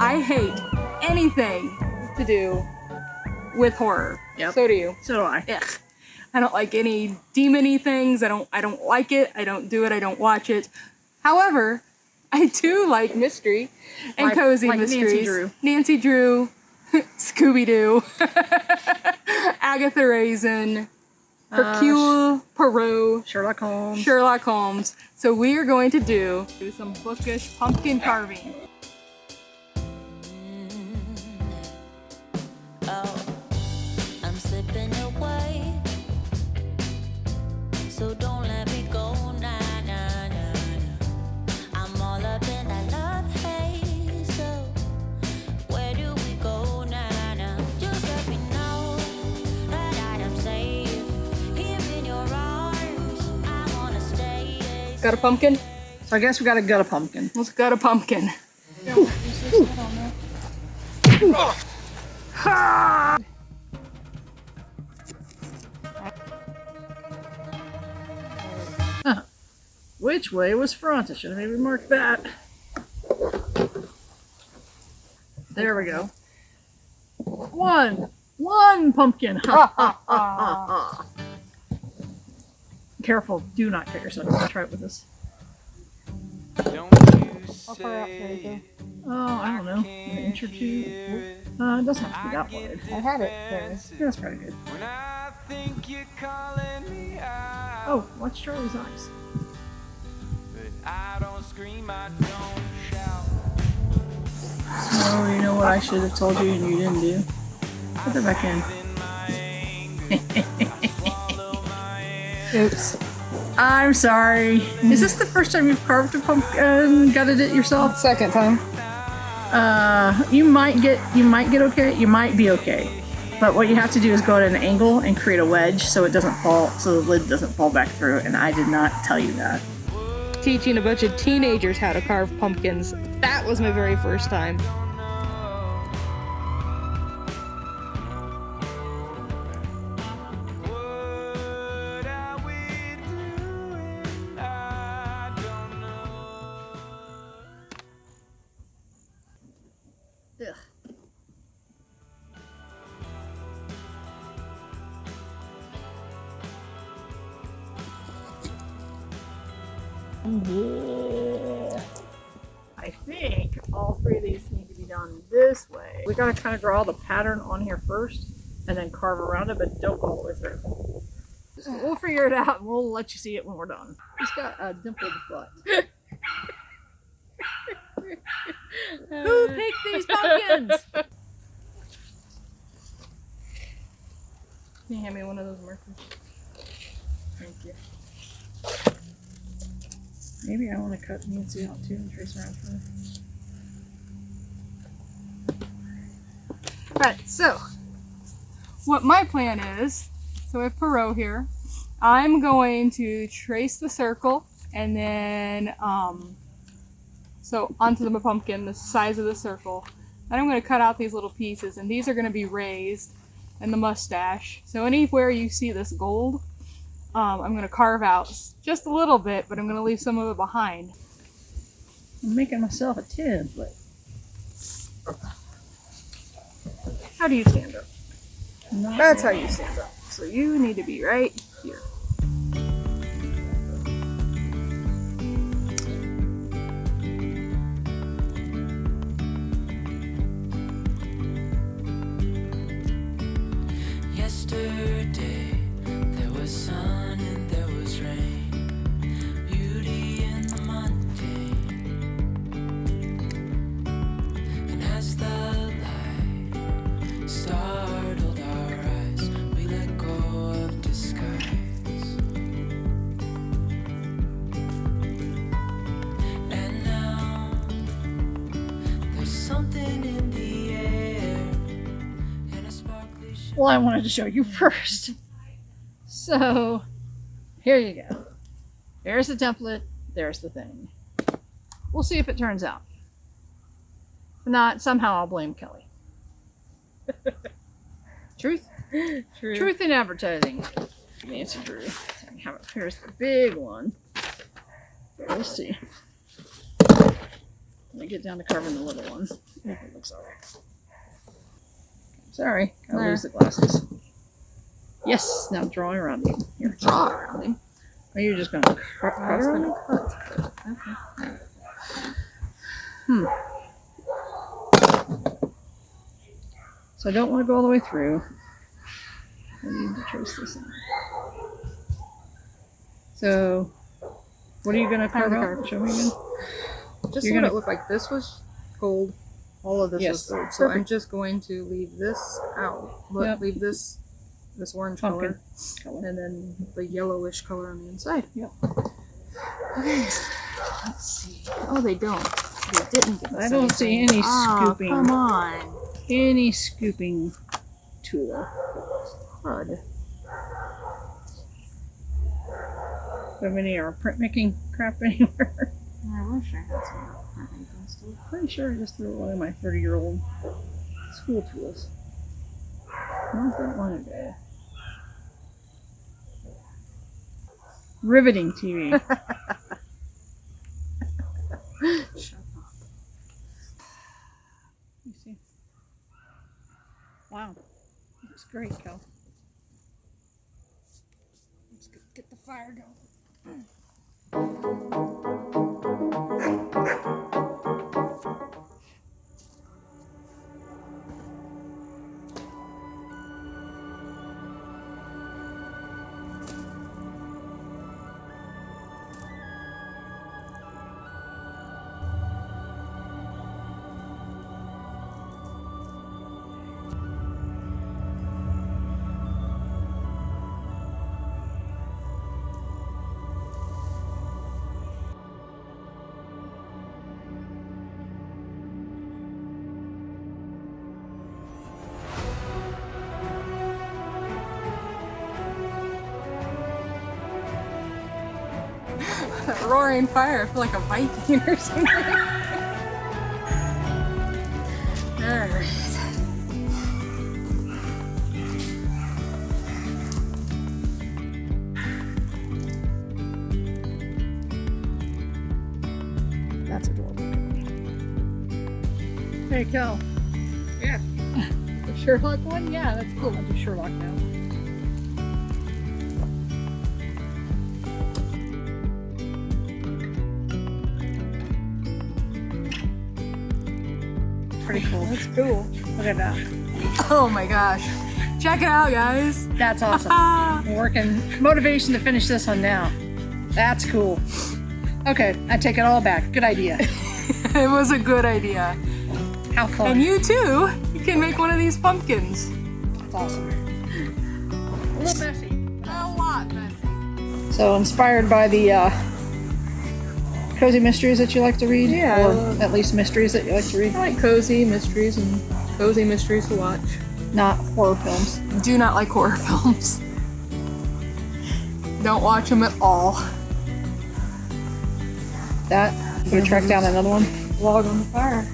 I hate anything to do with horror. Yep. So do you. So do I. Ugh. I don't like any demon-y things. I don't like it. I don't do it. I don't watch it. However, I do like mystery and cozy mysteries. Nancy Drew, Scooby-Doo, Agatha Raisin, Hercule, Poirot, Sherlock Holmes. So we are going to do some bookish pumpkin carving. Oh, I'm slipping away, so don't let me go, nah, nah, nah, nah. I'm all up in that love haze, so where do we go, nah, nah? Just let me know that I am safe here in your arms. I wanna stay. Got a pumpkin? So I guess we gotta gut a pumpkin. Let's gut a pumpkin. Ha! Which way was front? I should have maybe marked that. There we go. One pumpkin. Ha ha ha ha. Careful, do not cut yourself. I'll try it with this. Oh, I don't know, an inch or two. It doesn't have to be that wide. I had it there. Yeah, that's pretty good. Oh, watch Charlie's eyes. So, you know what I should have told you and you didn't do? Put that back in. Oops. I'm sorry. Is this the first time you've carved a pumpkin, gutted it yourself? Second time. You might get okay. You might be okay. But what you have to do is go at an angle and create a wedge so it doesn't fall, so the lid doesn't fall back through. And I did not tell you that. Teaching a bunch of teenagers how to carve pumpkins. That was my very first time. Ugh. Yeah. I think all three of these need to be done this way. We gotta kind of draw the pattern on here first and then carve around it, but don't go all the way through. We'll figure it out and we'll let you see it when we're done. He's got a dimpled butt. Who picked these pumpkins? Can you hand me one of those markers? Thank you. Maybe I want to cut Nancy out too and trace around her. Alright, so what my plan is, so we have Poirot here. I'm going to trace the circle and then so onto the pumpkin, the size of the circle. Then I'm going to cut out these little pieces, and these are going to be raised, and the mustache. So anywhere you see this gold, I'm going to carve out just a little bit, but I'm going to leave some of it behind. I'm making myself a template. How do you stand up? Not That's yet. how you stand up. So you need to be right here. Yesterday there was sun and there was rain, beauty in the mundane, and as the light startled our eyes, we let go of disguise. And now there's something in the air and a sparkly Well, I wanted to show you first. So, here you go. There's the template. There's the thing. We'll see if it turns out. If not, somehow I'll blame Kelly. Truth? True. Truth in advertising. Nancy Drew. Here's the big one. We'll see. Let me can't get down to carving the little ones. It looks alright. Sorry, I lose the glasses. Yes, now draw around him. Here, Draw around him. Are you just gonna cut around him? Okay. So I don't want to go all the way through. I need to trace this in. So, what are you gonna carve out? Show me again. Just You're what gonna- it looked like. This was gold. All of this Yes, was gold. So I'm perfect. just going to leave this out. Look, Yep. leave this orange Pumpkin color, and then the yellowish color on the inside. Yep. Okay. Let's see. Oh, they don't. They didn't give us I don't see anything. any scooping. Come on. Any scooping tool. Crud. Do you have any printmaking crap anywhere? I wish I had some printmaking stuff. Pretty sure I just threw away my 30-year-old school tools. Not that long ago. Riveting TV. Shut up. You see? Wow. Looks great, Kel. Let's get the fire going. That roaring fire, I feel like a Viking or something. Alright. That's adorable. Hey, Kel. Yeah. The Sherlock one? Yeah, that's cool. I'll do Sherlock now. Pretty cool. That's cool. Look at that. Oh my gosh. Check it out, guys. That's awesome. I'm working motivation to finish this one now. That's cool. Okay, I take it all back. Good idea. It was a good idea. How fun. And you too, you can make one of these pumpkins. That's awesome. A little messy. A lot messy. So inspired by the cozy mysteries that you like to read? Yeah, Or I love- at least mysteries that you like to read? I like cozy mysteries and cozy mysteries to watch. Not horror films. Do not like horror films. Don't watch them at all. That. I'm gonna track down another one. Log on the fire.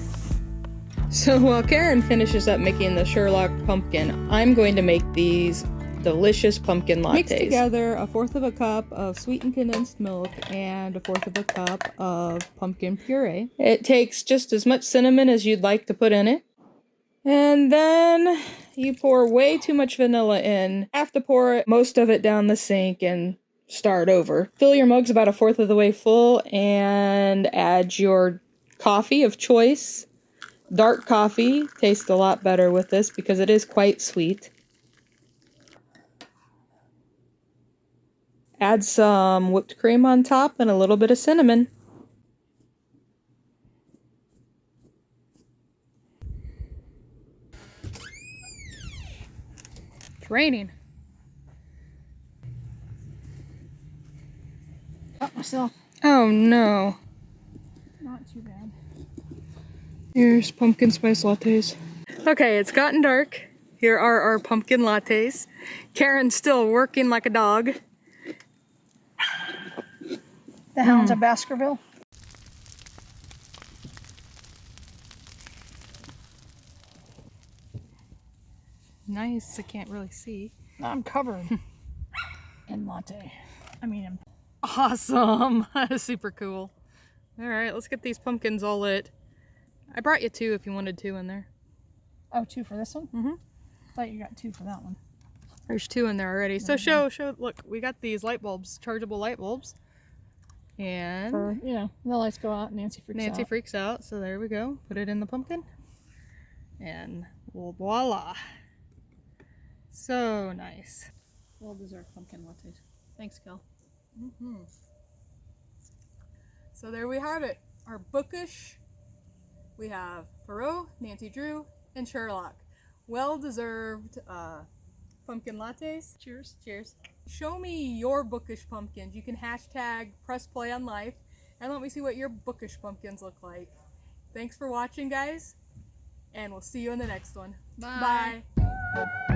So while Karen finishes up making the Sherlock pumpkin, I'm going to make these delicious pumpkin lattes. Mix together 1/4 cup of sweetened condensed milk and 1/4 cup of pumpkin puree. It takes just as much cinnamon as you'd like to put in it. And then you pour way too much vanilla in. Have to pour most of it down the sink and start over. Fill your mugs about 1/4 of the way full and add your coffee of choice. Dark coffee tastes a lot better with this because it is quite sweet. Add some whipped cream on top and a little bit of cinnamon. It's raining. Got myself. Oh no. Not too bad. Here's pumpkin spice lattes. Okay, it's gotten dark. Here are our pumpkin lattes. Karen's still working like a dog. The Hounds of Baskerville. Nice, I can't really see. I'm covered in latte. I mean, Awesome, that is super cool. All right, let's get these pumpkins all lit. I brought you 2 if you wanted 2 in there. Oh, 2 for this one? Mm-hmm. Thought you got 2 for that one. There's 2 in there already. So show, look, we got these light bulbs, chargeable light bulbs. And For, you know, the lights go out, Nancy freaks out. So there we go. Put it in the pumpkin. And voila. So nice. Well-deserved pumpkin lattes. Thanks, Kel. So there we have it. Our Bookish. We have Poirot, Nancy Drew, and Sherlock. Well-deserved pumpkin lattes. Cheers. Cheers. Show me your Bookish pumpkins. You can hashtag press play on life and let me see what your Bookish pumpkins look like. Thanks for watching, guys, and we'll see you in the next one. Bye. Bye.